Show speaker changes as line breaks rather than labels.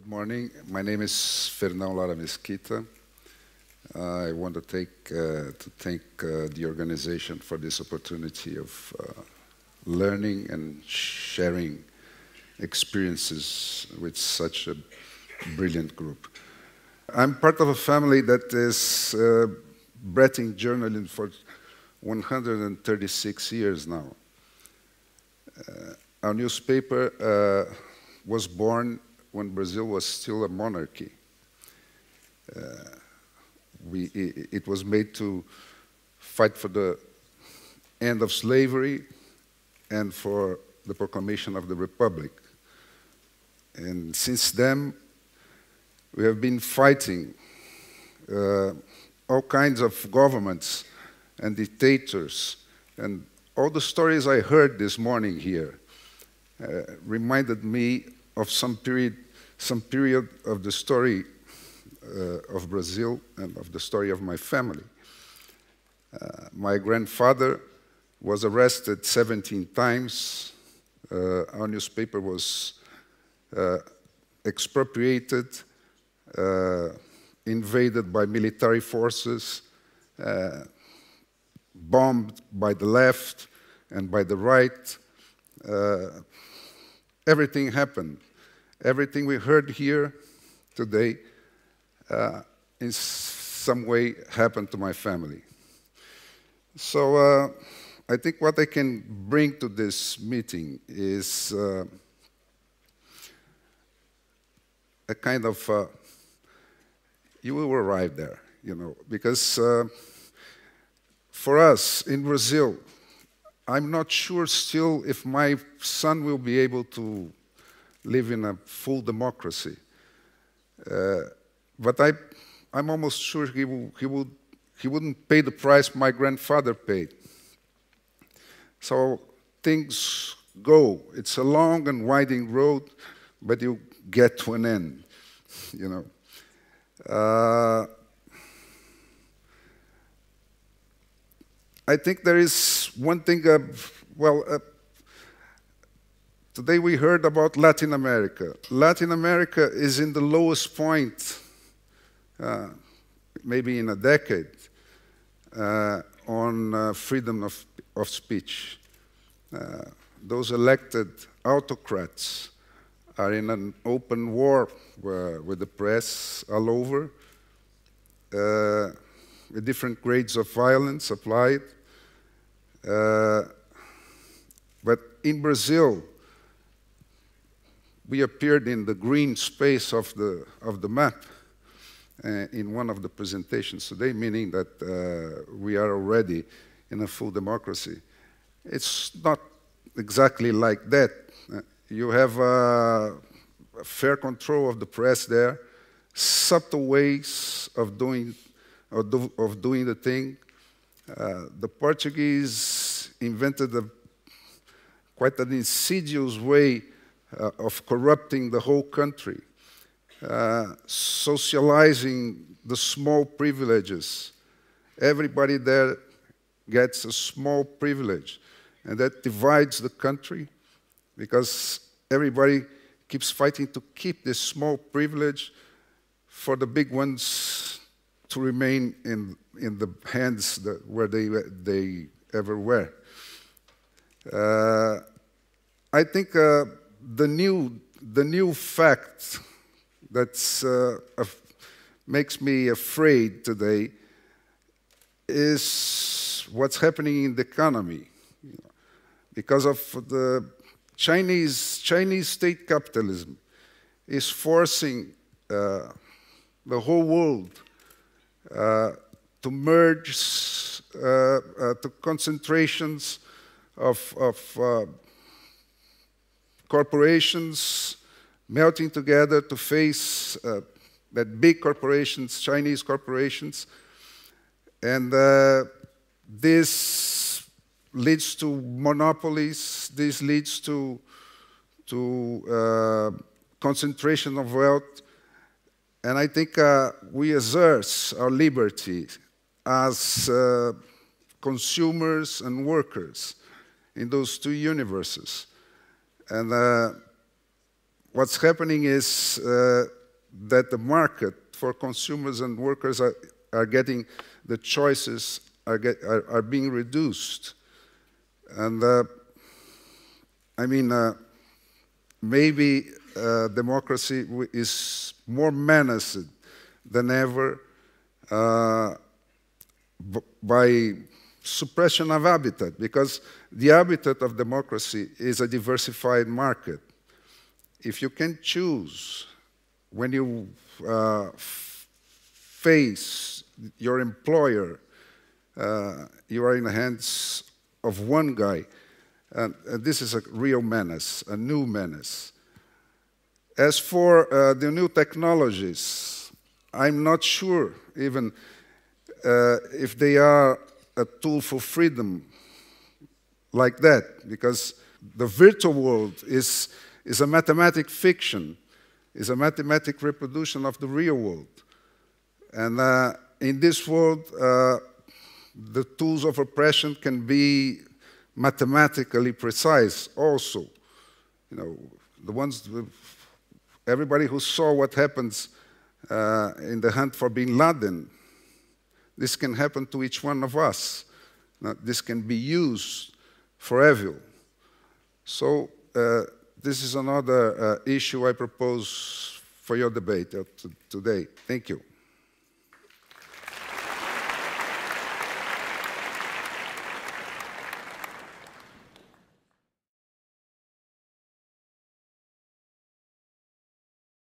morning. My name is Fernão Lara Mesquita. I want to thank the organization for this opportunity of learning and sharing experiences with such a brilliant group. I'm part of a family that is breathing journalism for 136 years now. Our newspaper was born when Brazil was still a monarchy. It was made to fight for the end of slavery and for the proclamation of the Republic. And since then, we have been fighting all kinds of governments and dictators. And all the stories I heard this morning here reminded me of some period of the story of Brazil and of the story of my family. My grandfather was arrested 17 times. Our newspaper was expropriated, invaded by military forces, bombed by the left and by the right. Everything happened. Everything we heard here today in some way happened to my family. So I think what I can bring to this meeting is a kind of, you will arrive there, you know, because for us in Brazil, I'm not sure still if my son will be able to live in a full democracy. But I'm almost sure he wouldn't pay the price my grandfather paid. So things go. It's a long and winding road, but you get to an end, you know. I think there is one thing, today we heard about Latin America. Latin America is in the lowest point, maybe in a decade, on freedom of speech. Those elected autocrats are in an open war with the press all over, with different grades of violence applied. But in Brazil, we appeared in the green space of the map in one of the presentations today, meaning that we are already in a full democracy. It's not exactly like that. You have a fair control of the press there, subtle ways of doing the thing. The Portuguese invented quite an insidious way of corrupting the whole country, socializing the small privileges. Everybody there gets a small privilege, and that divides the country because everybody keeps fighting to keep this small privilege for the big ones to remain in the hands where they ever were. I think the new fact that makes me afraid today is what's happening in the economy. Because of the Chinese state capitalism is forcing the whole world to merge to concentrations of corporations melting together to face that big corporations, Chinese corporations, and this leads to monopolies. This leads to concentration of wealth. And I think we exert our liberty as consumers and workers in those two universes. And what's happening is that the market for consumers and workers are getting, the choices are being reduced. And I mean, maybe democracy is more menaced than ever by suppression of habitat, because the habitat of democracy is a diversified market. If you can choose, when you face your employer, you are in the hands of one guy. And this is a real menace, a new menace. As for the new technologies, I'm not sure even if they are a tool for freedom like that, because the virtual world is a mathematic fiction, is a mathematic reproduction of the real world. And in this world, the tools of oppression can be mathematically precise also. You know, the ones, everybody who saw what happens in the hunt for bin Laden, this can happen to each one of us. Now, this can be used for evil. So this is another issue I propose for your debate today. Thank you.